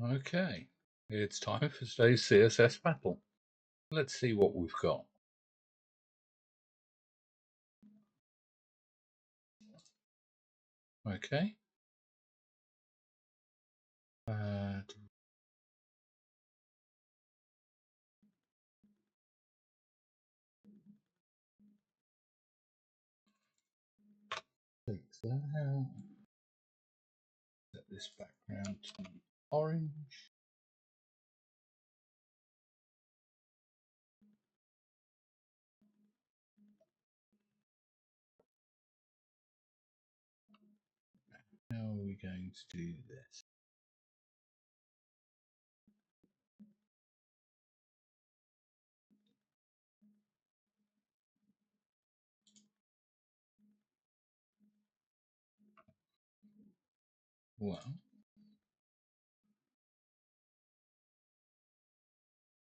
Okay, it's time for today's CSS Battle. Let's see what we've got. Okay. Take that out. Set this background to orange. How are we going to do this? Well,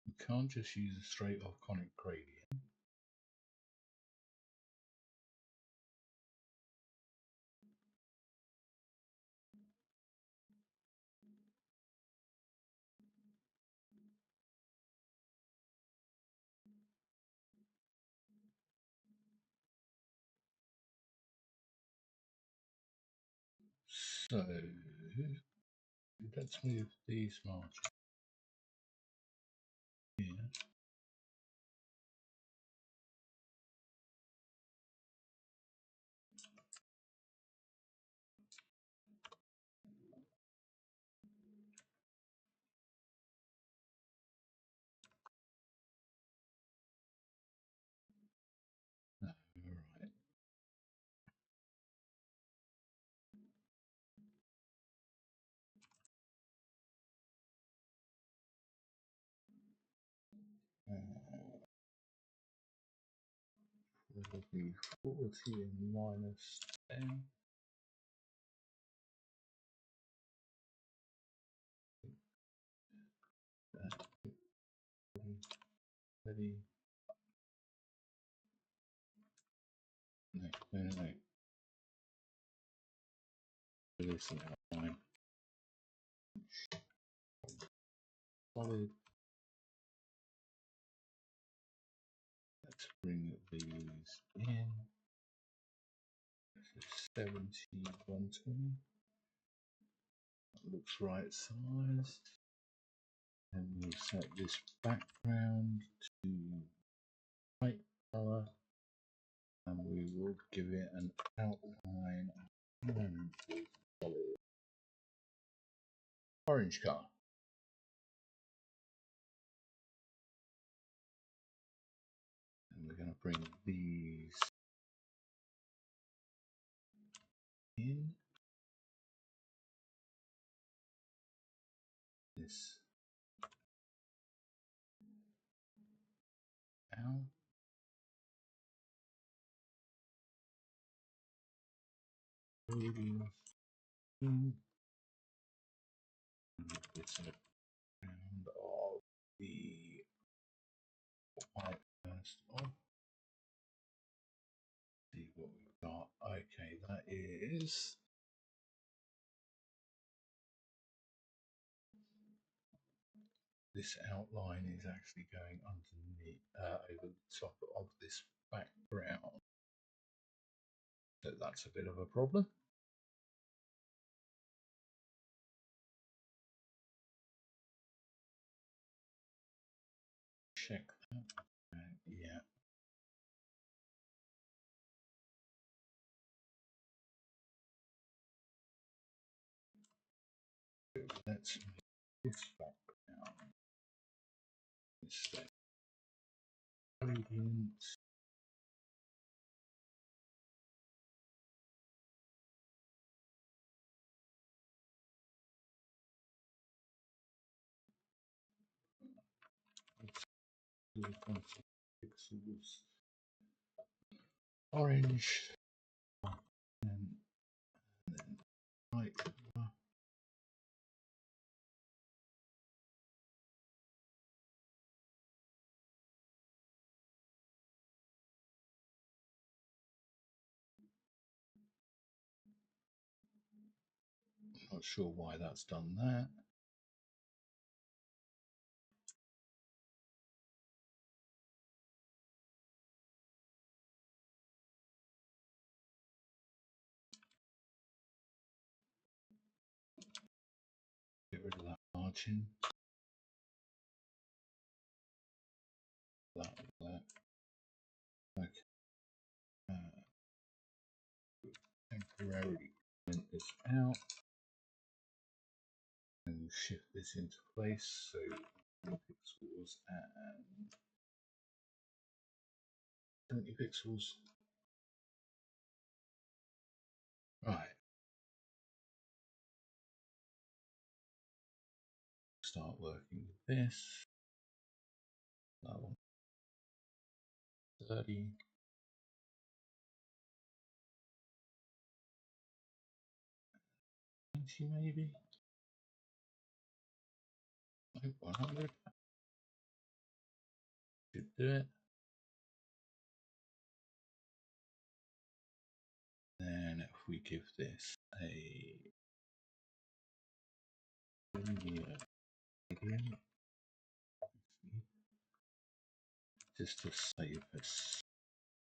we can't just use a straight off conic-gradient. So let's move these margins here. Right. Probably 40 and minus 10. Ready. No. This is outline. Solid. Let's bring these in. 70, 120. That looks right sized. And we'll set this background to white color. And we will give it an outline of orange color. And we're going to bring these in. This out. Moving in. This background of the white first off. See what we've got. Okay, that is this outline is actually going underneath over the top of this background. So that's a bit of a problem. Check that. Yeah. Let's make this background instead. Gradient. Pixels. Orange. And then white. Not sure why that's done that. margin. That. Okay. Temporarily print this out and we'll shift this into place. So pixels and 20 pixels. Right. Start working with this. That one. 30. Maybe. 100. Should do it. Then if we give this a linear gradient, just to save us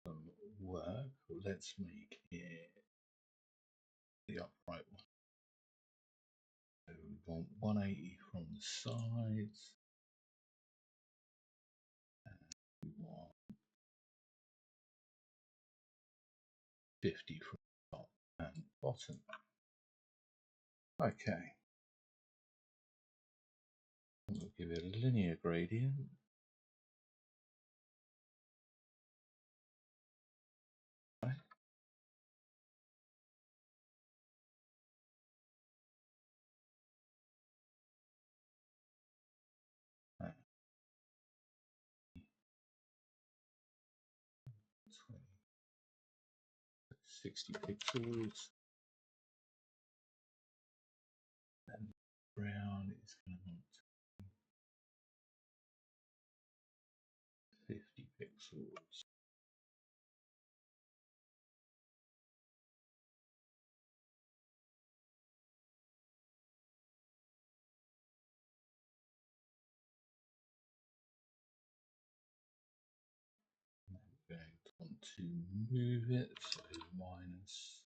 some work, let's make it the upright one. So we want 180 from the sides. And we want 50 from top and bottom. Okay. We'll give it a linear gradient. Okay. Uh, 60 pixels. And brown is going to want 50 pixels. Going to move it, so minus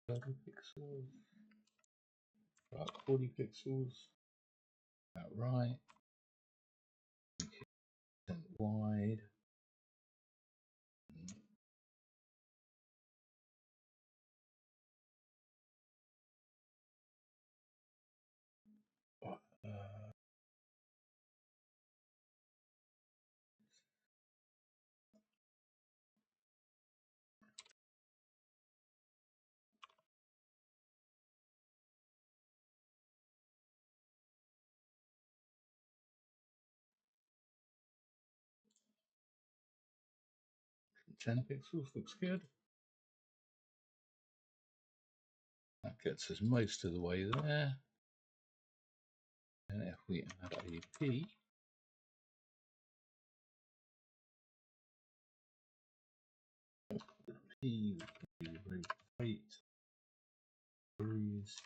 30 pixels, about 40 pixels, about right, and wide. Uh, 10 pixels looks good. That gets us most of the way there. And if we add a P, we can rotate, degrees,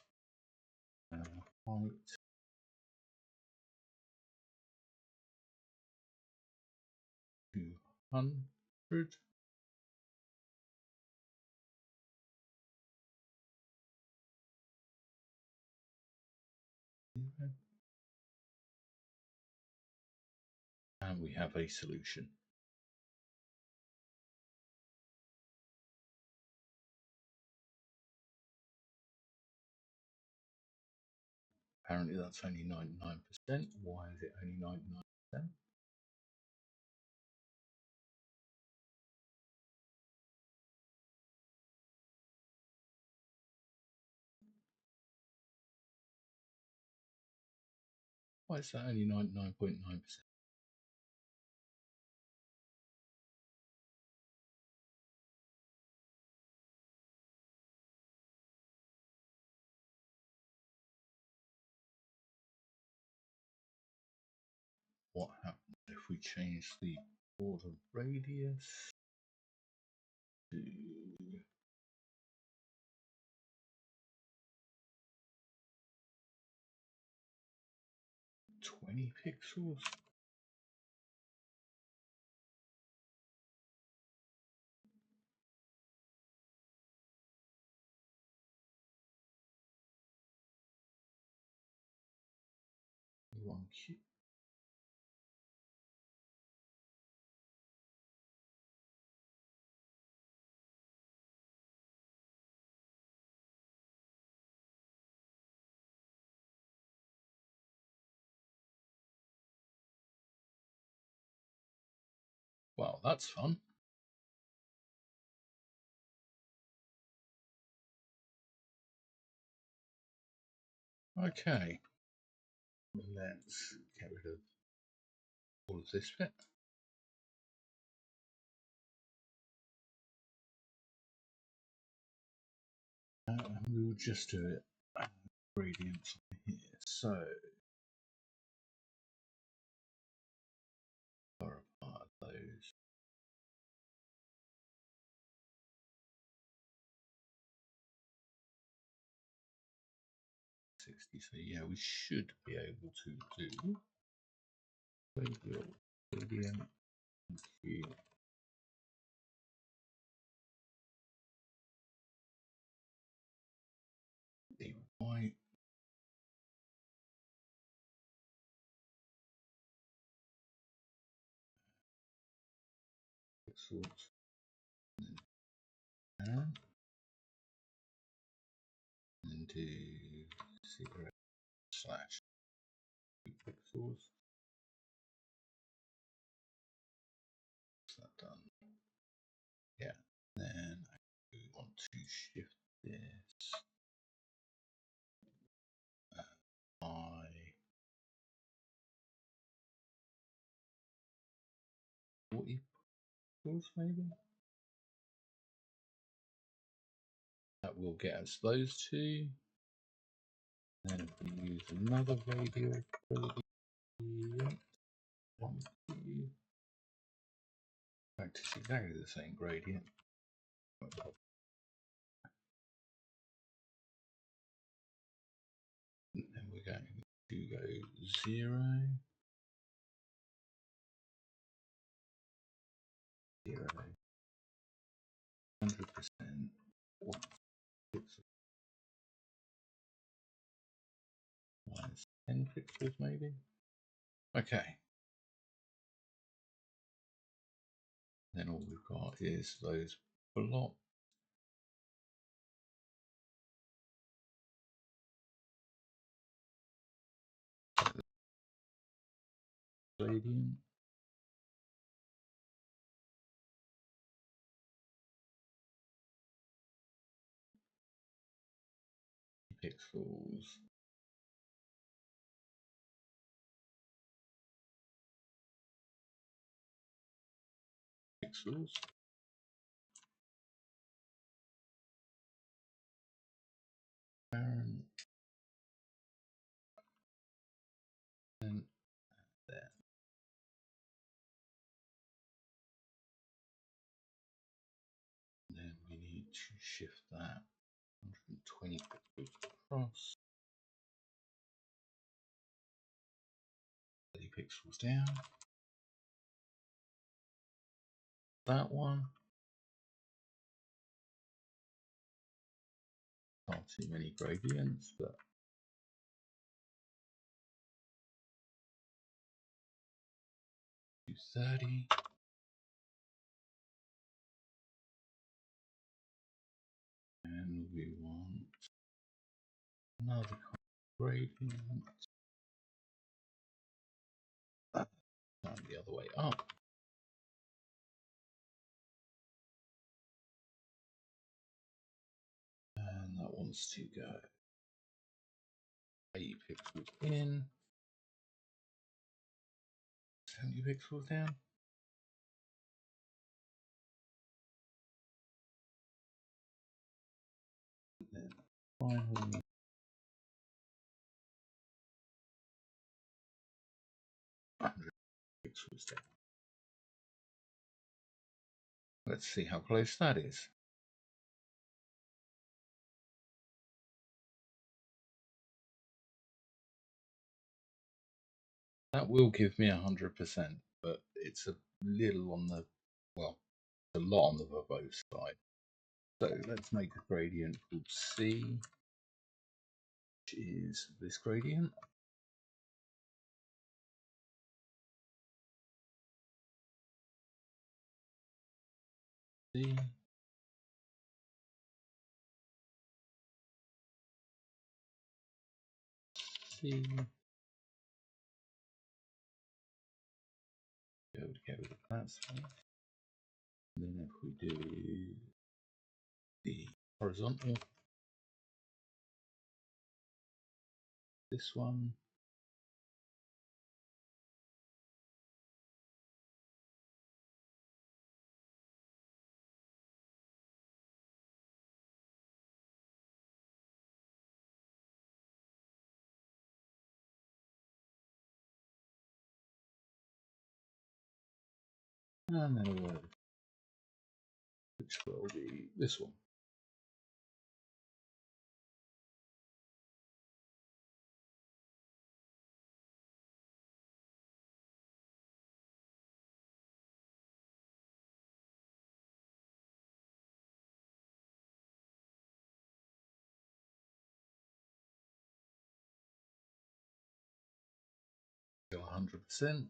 height, 200. And we have a solution. Apparently that's only 99%. Why is it only 99%? Why is that only 99.9%? What happens if we change the border radius to 20 pixels? 21Q. Well, that's fun. Okay, let's get rid of all of this bit. And we'll just do it gradients here. So, are a part of those. So yeah, we should be able to do gradient Q. The Y pixels and do 0/2 pixels. Is that done? Yeah. Then we want to shift this by 40 pixels, maybe. That will get us those two. Then if we use another radial gradient, 1Q. In fact, it's exactly the same gradient. And then we're going to go 0, 0, 100%, 1 pixel, minus 10 pixels maybe. Okay. Then all we've got is those blocks. Gradient. Pixels. Pixels. Parent. And there. And then we need to shift that 120 pixels across. 30 pixels down. That one. Not too many gradients, but 230. And we want another gradient. Time the other way up. And that wants to go 80 pixels in, 70 pixels down. And then finally, pixels down. Let's see how close that is. That will give me 100%, but it's a little on the, well, a lot on the verbose side. So let's make a gradient called C, which is this gradient. C. C. Get rid of that space. And then if we do the horizontal, this one, and then a word, which will be this one. Go 100%.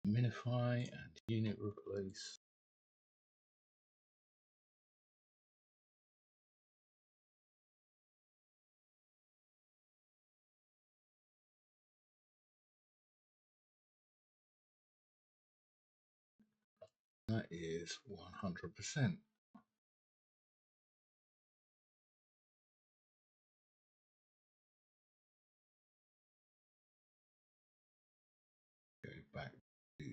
Minify and unit replace. That is 100%. Go back to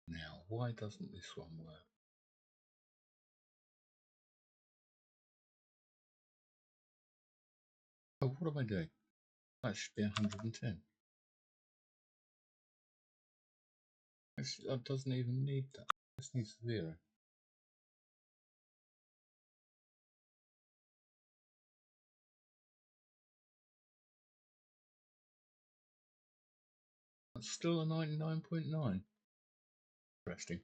now. Why doesn't this one work? Oh, what am I doing? That should be 110. That doesn't even need that. This needs 0. That's still a 99.9. Interesting.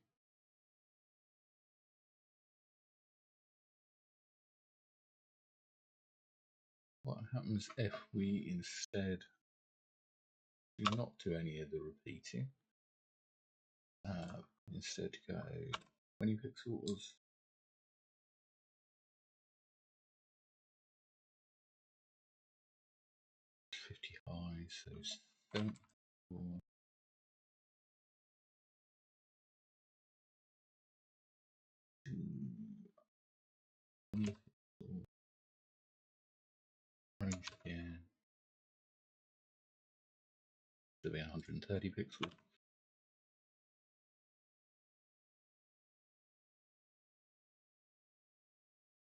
What happens if we instead do not do any of the repeating? Instead go 20 pixels, 55, so 74. Range again. To be 130 pixels.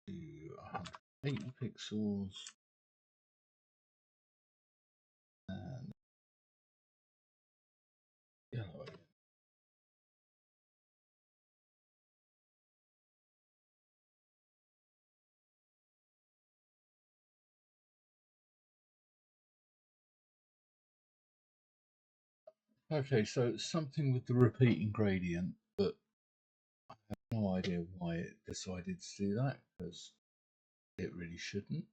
To 180 pixels. And yellow again. Okay, so it's something with the repeating gradient, but I have no idea why it decided to do that, because it really shouldn't.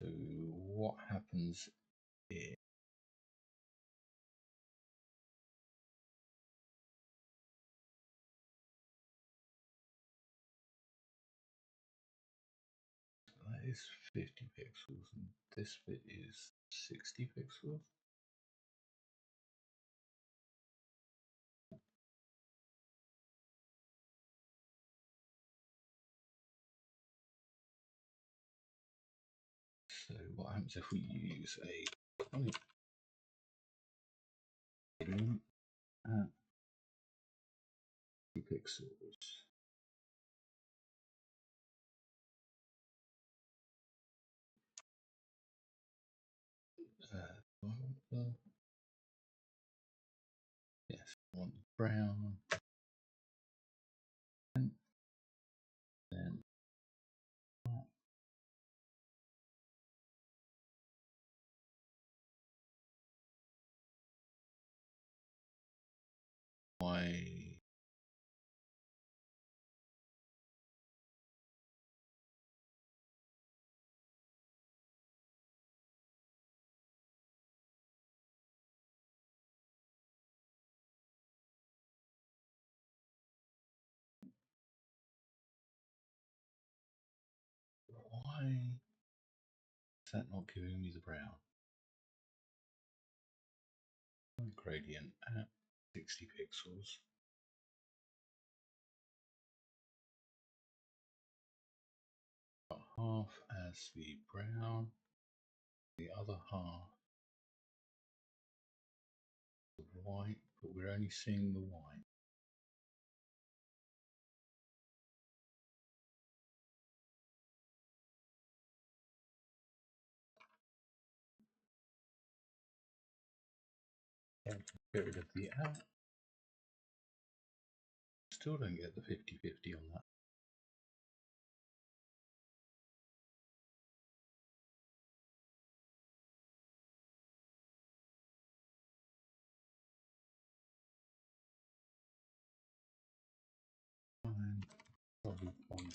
So what happens is that is 50 pixels and this bit is 60 pixels. So what happens if we use a conic-gradient at 2 pixels? Do I want the, yes, I want the brown. why. Why is that not giving me the brown? Gradient at 60 pixels. Got half as the brown, the other half the white, but we're only seeing the white. Get rid of the out. Still don't get the 50-50 on that. Fine. Probably one.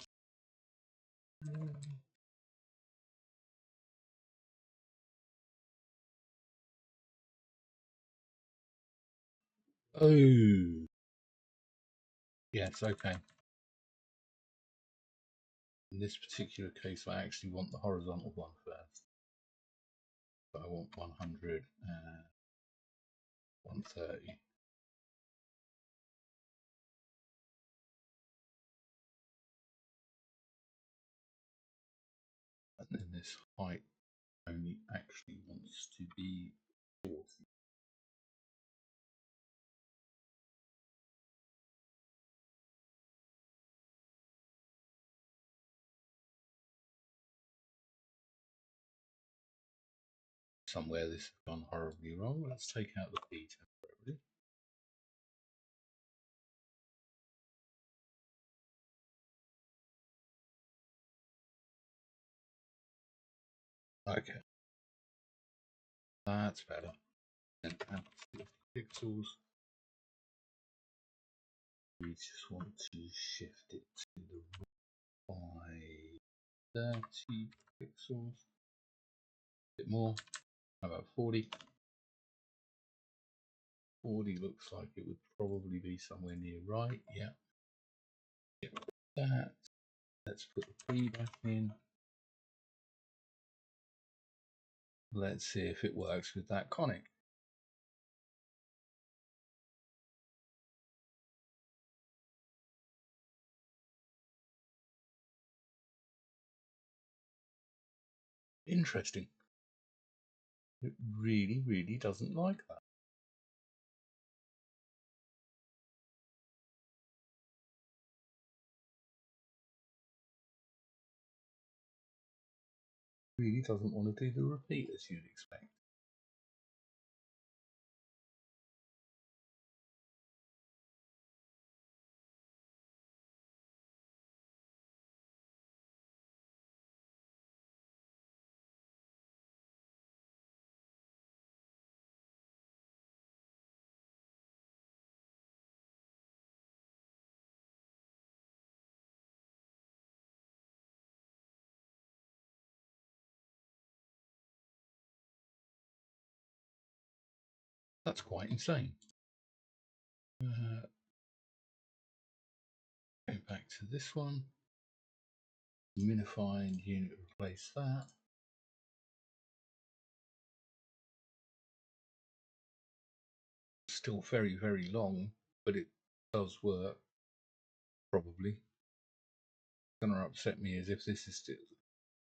Oh, yes, okay. In this particular case, I actually want the horizontal one first. So I want 100 and 130. And then this height only actually wants to be 40. Somewhere this has gone horribly wrong. Let's take out the P temporarily. Okay, that's better. And at 50 pixels, we just want to shift it to the right 30 pixels. A bit more. How about 40? 40 looks like it would probably be somewhere near right. Yeah. Get rid of that. Let's put the P back in. Let's see if it works with that conic. Interesting. It really, really doesn't like that. Really doesn't want to do the repeat as you'd expect. That's quite insane. Go back to this one. Minified unit, replace that. Still very, very long, but it does work. Probably. What's going to upset me is if this is still.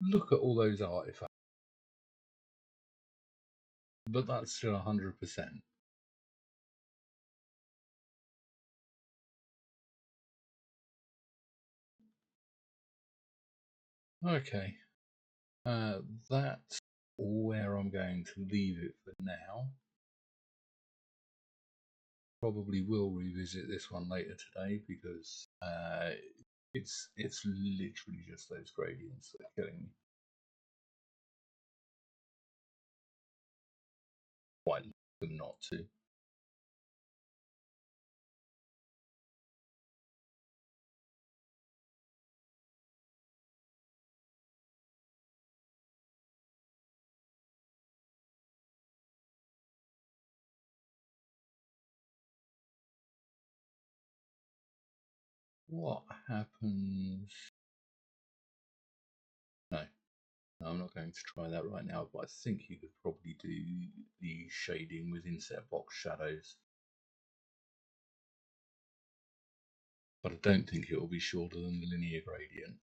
Look at all those artifacts. But that's still 100%. Okay. That's where I'm going to leave it for now. Probably will revisit this one later today because it's literally just those gradients that are killing me. Quite like them not to. what happens? No, I'm not going to try that right now, but I think you could probably do the shading with inset box shadows. But I don't think it will be shorter than the linear gradient.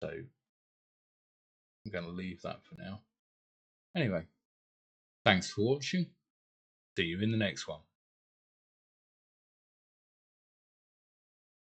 So I'm going to leave that for now. Anyway, thanks for watching. See you in the next one.